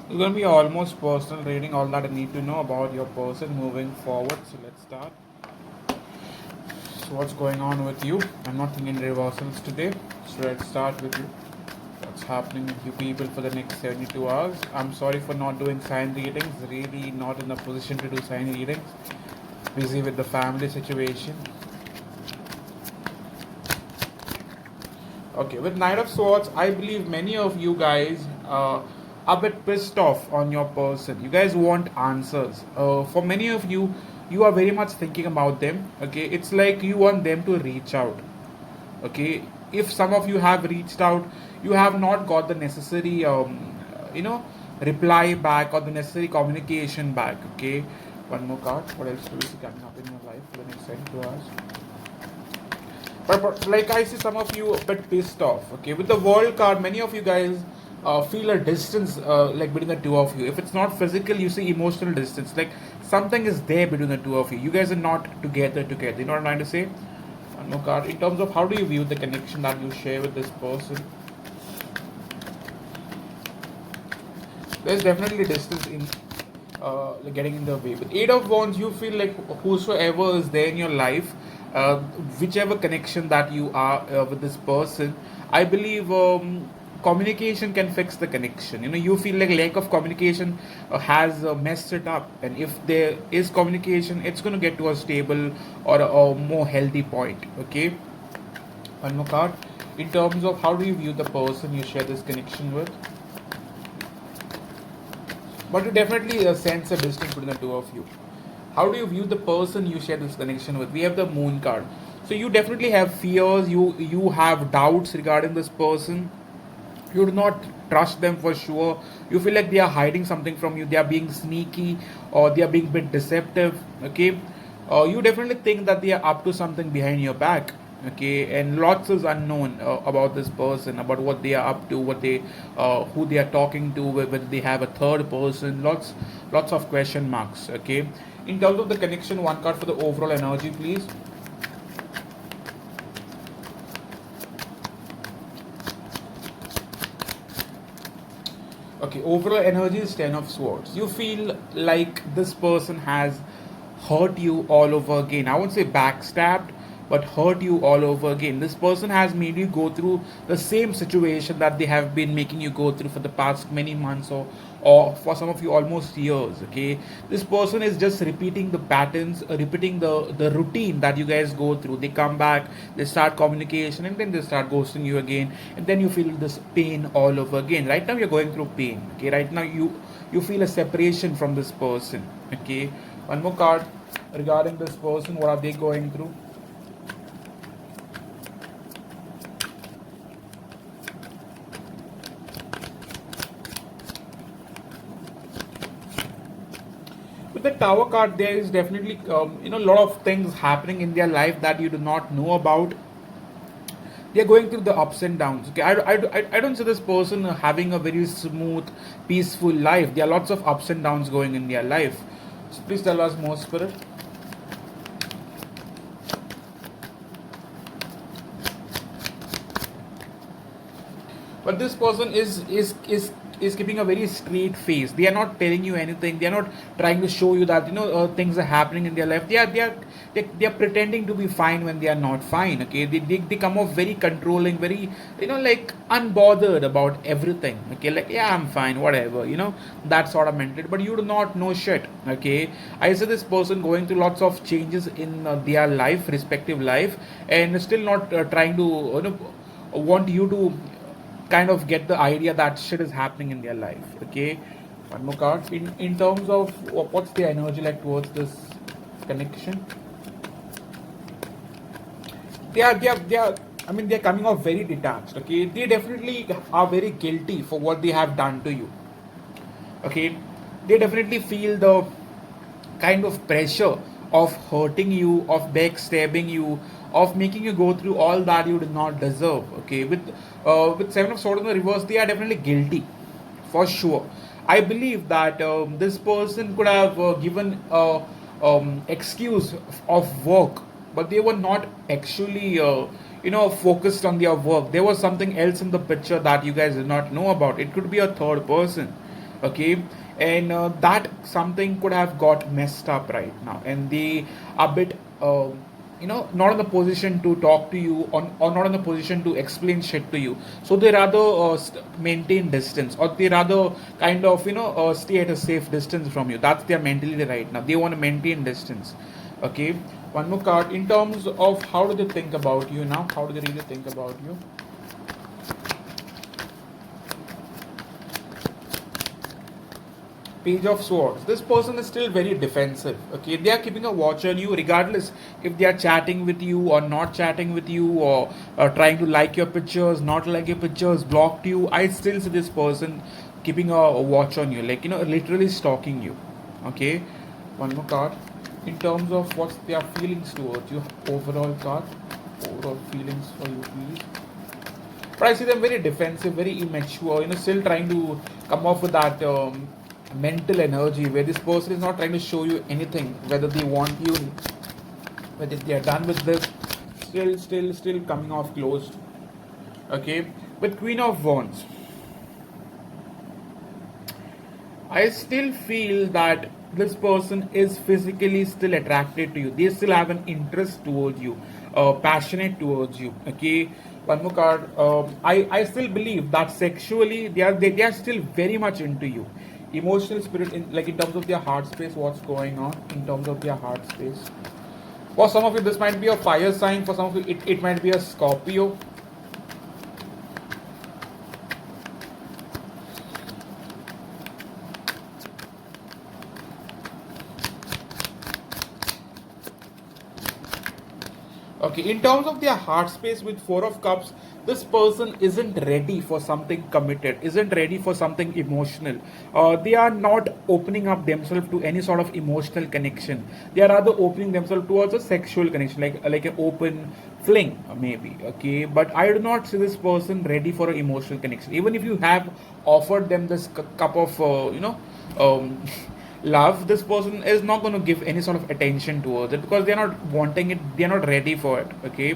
It's going to be almost personal reading, all that I need to know about your person moving forward. So let's start. So what's going on with you? I'm not thinking reversals today. So let's start with you. What's happening with you people for the next 72 hours? I'm sorry for not doing sign readings. Really not in a position to do sign readings. Busy with the family situation. Okay, with Knight of Swords, I believe many of you guys are a bit pissed off on your person. You guys want answers. For many of you, you are very much thinking about them. Okay, it's like you want them to reach out. Okay, if some of you have reached out, you have not got the necessary, you know, reply back or the necessary communication back. Okay, one more card. What else do you see coming up in your life for the next 2 hours? But like I see some of you a bit pissed off. Okay, with the world card, many of you guys feel a distance like between the two of you. If it's not physical, you see emotional distance. Like something is there between the two of you. You guys are not together. You know what I'm trying to say? One more card. In terms of how do you view the connection that you share with this person? There's definitely distance in like getting in the way. With Eight of Wands, you feel like whosoever is there in your life, whichever connection that you are with this person, I believe communication can fix the connection. You know, you feel like lack of communication has messed it up, and if there is communication, it's going to get to a stable or a more healthy point. Okay, one more card. In terms of how do you view the person you share this connection with? But you definitely sense a distance between the two of you. How do you view the person you share this connection with? We have the moon card. So you definitely have fears, you have doubts regarding this person. You do not trust them for sure. You feel like they are hiding something from you, they are being sneaky or they are being a bit deceptive. Okay, you definitely think that they are up to something behind your back. Okay, and lots is unknown about this person, about what they are up to, what they who they are talking to, whether they have a third person. Lots of question marks. Okay, in terms of the connection, one card for the overall energy, please. Okay, overall energy is 10 of swords. You feel like this person has hurt you all over again. I won't say backstabbed, but hurt you all over again. This person has made you go through the same situation that they have been making you go through for the past many months, or for some of you almost years. Okay, this person is just repeating the patterns, repeating the routine that you guys go through. They come back, they start communication, and then they start ghosting you again, and then you feel this pain all over again. Right now you're going through pain. Okay, right now you feel a separation from this person. Okay, one more card regarding this person. What are they going through? With the tower card, there is definitely a lot of things happening in their life that you do not know about. They are going through the ups and downs. Okay, I don't see this person having a very smooth, peaceful life. There are lots of ups and downs going in their life. So please tell us more, spirit. But this person is keeping a very straight face. They are not telling you anything. They are not trying to show you that things are happening in their life. They are pretending to be fine when they are not fine. Okay, they come off very controlling, very like unbothered about everything. Okay, like yeah, I'm fine, whatever, that sort of mentality. But you do not know shit. Okay, I see this person going through lots of changes in their life, respective life, and still not trying to want you to kind of get the idea that shit is happening in their life. Okay, one more card. In terms of what's the energy like towards this connection? They are I mean, they're coming off very detached. Okay, they definitely are very guilty for what they have done to you. Okay, they definitely feel the kind of pressure of hurting you, of backstabbing you, of making you go through all that you did not deserve. Okay, with Seven of Swords in the reverse, they are definitely guilty, for sure. I believe that this person could have given a excuse of work, but they were not actually focused on their work. There was something else in the picture that you guys did not know about. It could be a third person. Okay, and that something could have got messed up right now, and they a bit not in the position to talk to you, or not in the position to explain shit to you, so they rather maintain distance, or they rather kind of stay at a safe distance from you. That's their mentality right now. They want to maintain distance. Okay, one more card in terms of how do they think about you now, how do they really think about you. Page of Swords. This person is still very defensive. Okay, they are keeping a watch on you, regardless if they are chatting with you or not chatting with you, or trying to like your pictures, not like your pictures, blocked you. I still see this person keeping a watch on you, like literally stalking you. Okay, one more card. In terms of what's their feelings towards you, overall card, overall feelings for you, please. But I see them very defensive, very immature, still trying to come off with that mental energy where this person is not trying to show you anything, whether they want you, whether they are done with this, still coming off closed. Okay, with Queen of Wands, I still feel that this person is physically still attracted to you. They still have an interest towards you, passionate towards you. Okay, one more card. I still believe that sexually they are still very much into you. Emotional spirit, in terms of their heart space, what's going on in terms of their heart space. For some of you, this might be a fire sign. For some of you, it might be a Scorpio. Okay, in terms of their heart space with Four of Cups, this person isn't ready for something committed, isn't ready for something emotional. They are not opening up themselves to any sort of emotional connection. They are rather opening themselves towards a sexual connection, like an open fling, maybe. Okay, but I do not see this person ready for an emotional connection. Even if you have offered them this cup of, love, this person is not going to give any sort of attention towards it because they're not wanting it, they're not ready for it. Okay,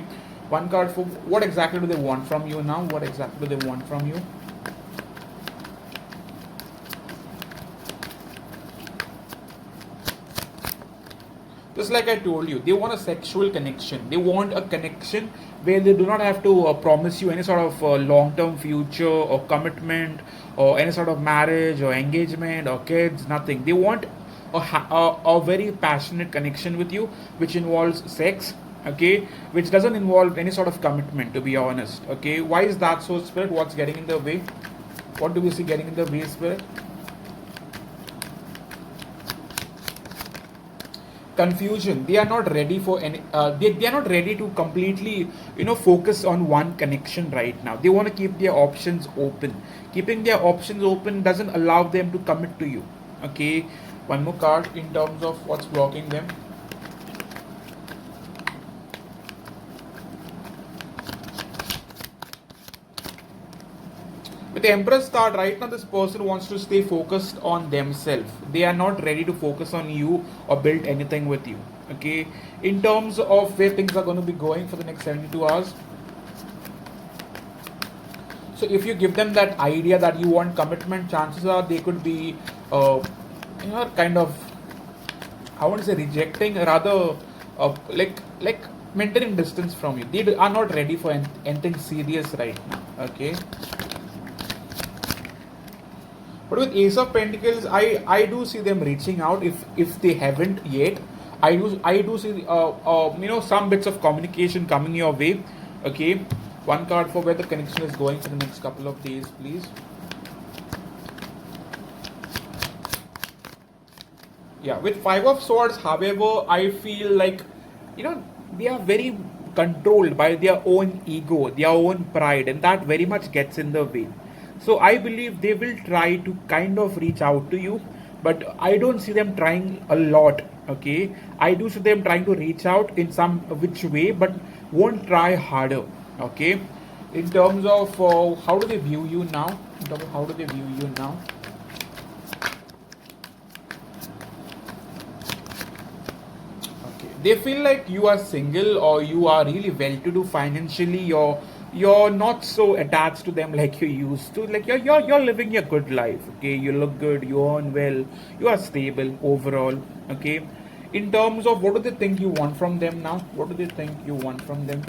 one card for what exactly do they want from you now, what exactly do they want from you. Just like I told you, they want a sexual connection. They want a connection where they do not have to promise you any sort of long term future or commitment or any sort of marriage or engagement or kids, nothing. They want a very passionate connection with you, which involves sex, okay, which doesn't involve any sort of commitment, to be honest. Okay, why is that so, Spirit? What's getting in the way? What do we see getting in the way, Spirit? Confusion. They are not ready for any they are not ready to completely focus on one connection right now. They want to keep their options open. Keeping their options open doesn't allow them to commit to you. Okay, one more card in terms of what's blocking them. With the Empress card right now, this person wants to stay focused on themselves. They are not ready to focus on you or build anything with you. Okay, in terms of where things are going to be going for the next 72 hours. So if you give them that idea that you want commitment, chances are they could be, kind of, I won't say rejecting, rather, like maintaining distance from you. They are not ready for anything serious right now. Okay. But with Ace of Pentacles, I do see them reaching out if they haven't yet. I do see some bits of communication coming your way. Okay, one card for where the connection is going for the next couple of days, please. Yeah, with Five of Swords, however, I feel like they are very controlled by their own ego, their own pride, and that very much gets in the way. So I believe they will try to kind of reach out to you, but I don't see them trying a lot. Okay, I do see them trying to reach out in some which way, but won't try harder. Okay, in terms of how do they view you now? In terms of how do they view you now? They feel like you are single or you are really well to do financially, or you're not so attached to them like you used to. Like you're living your good life. Okay, you look good, you earn well, you are stable overall. Okay, in terms of what do they think you want from them now? What do they think you want from them?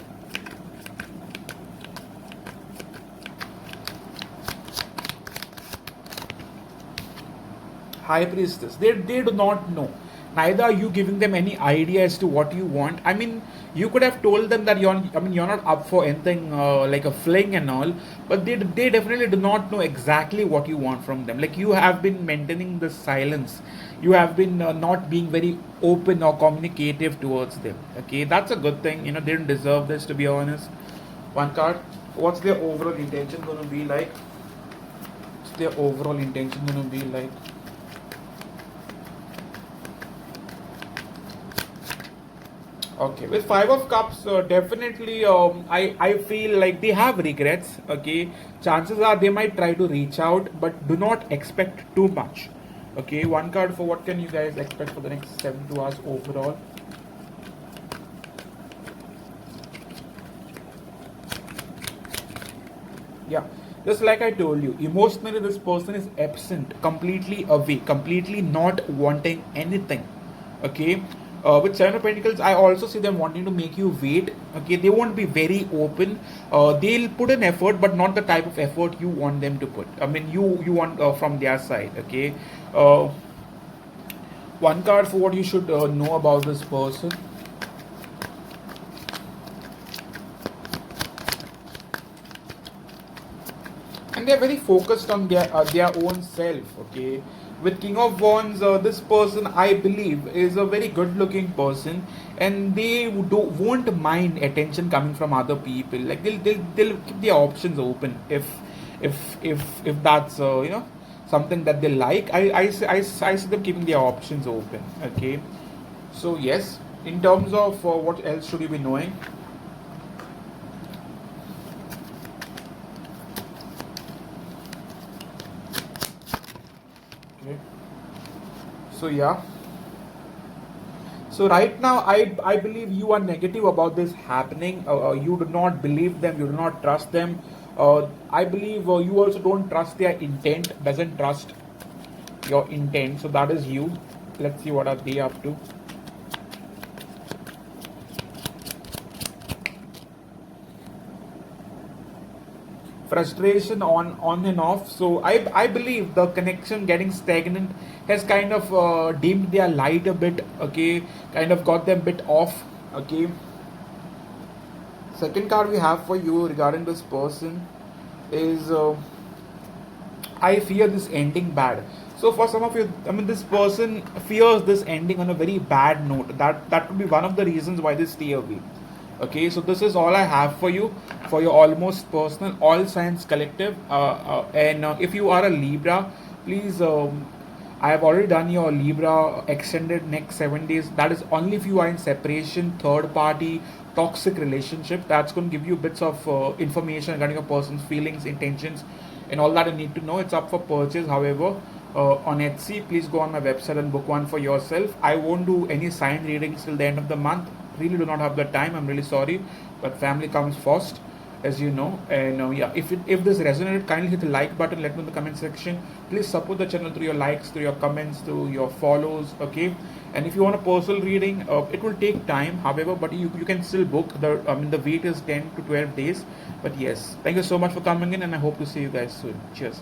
High priestess, they do not know. Neither are you giving them any idea as to what you want. I mean, you could have told them that you're not up for anything like a fling and all, but they definitely do not know exactly what you want from them. Like you have been maintaining the silence, you have been not being very open or communicative towards them. Okay, that's a good thing. They didn't deserve this, to be honest. One card. What's their overall intention going to be like? What's their overall intention going to be like? Okay, with Five of Cups, definitely, I feel like they have regrets. Okay, chances are they might try to reach out, but do not expect too much. Okay, one card for what can you guys expect for the next 72 hours overall? Yeah, just like I told you, emotionally, this person is absent, completely away, completely not wanting anything. Okay, with Seven of Pentacles, I also see them wanting to make you wait. Okay, they won't be very open. They'll put an effort, but not the type of effort you want them to put. I mean, you want from their side. Okay, uh, one card for what you should know about this person. And they're very focused on their own self. Okay, with King of Wands, this person I believe is a very good looking person, and they won't mind attention coming from other people. Like they'll keep their options open if that's something that they like. I see them keeping their options open. Okay, so yes, in terms of what else should you be knowing? Okay, so yeah. So right now, I believe you are negative about this happening. You do not believe them. You do not trust them. I believe you also don't trust their intent. Doesn't trust your intent. So that is you. Let's see what are they up to. Frustration on and off. So I believe the connection getting stagnant has kind of dimmed their light a bit. Okay, kind of got them a bit off. Okay, second card we have for you regarding this person is I fear this ending bad. So for some of you, I mean, this person fears this ending on a very bad note. That could be one of the reasons why they stay away. Okay, so this is all I have for you for your almost personal all signs collective. And if you are a Libra, please. I have already done your Libra extended next 7 days. That is only if you are in separation, third party, toxic relationship. That's going to give you bits of information regarding a person's feelings, intentions, and all that you need to know. It's up for purchase. However, on Etsy, please go on my website and book one for yourself. I won't do any sign readings till the end of the month. Really do not have the time. I'm really sorry, but family comes first, as you know. And yeah, if this resonated, kindly hit the like button. Let me know in the comment section. Please support the channel through your likes, through your comments, through your follows. Okay, and if you want a personal reading, it will take time. However, but you can still book. The wait is 10 to 12 days. But yes, thank you so much for coming in, and I hope to see you guys soon. Cheers.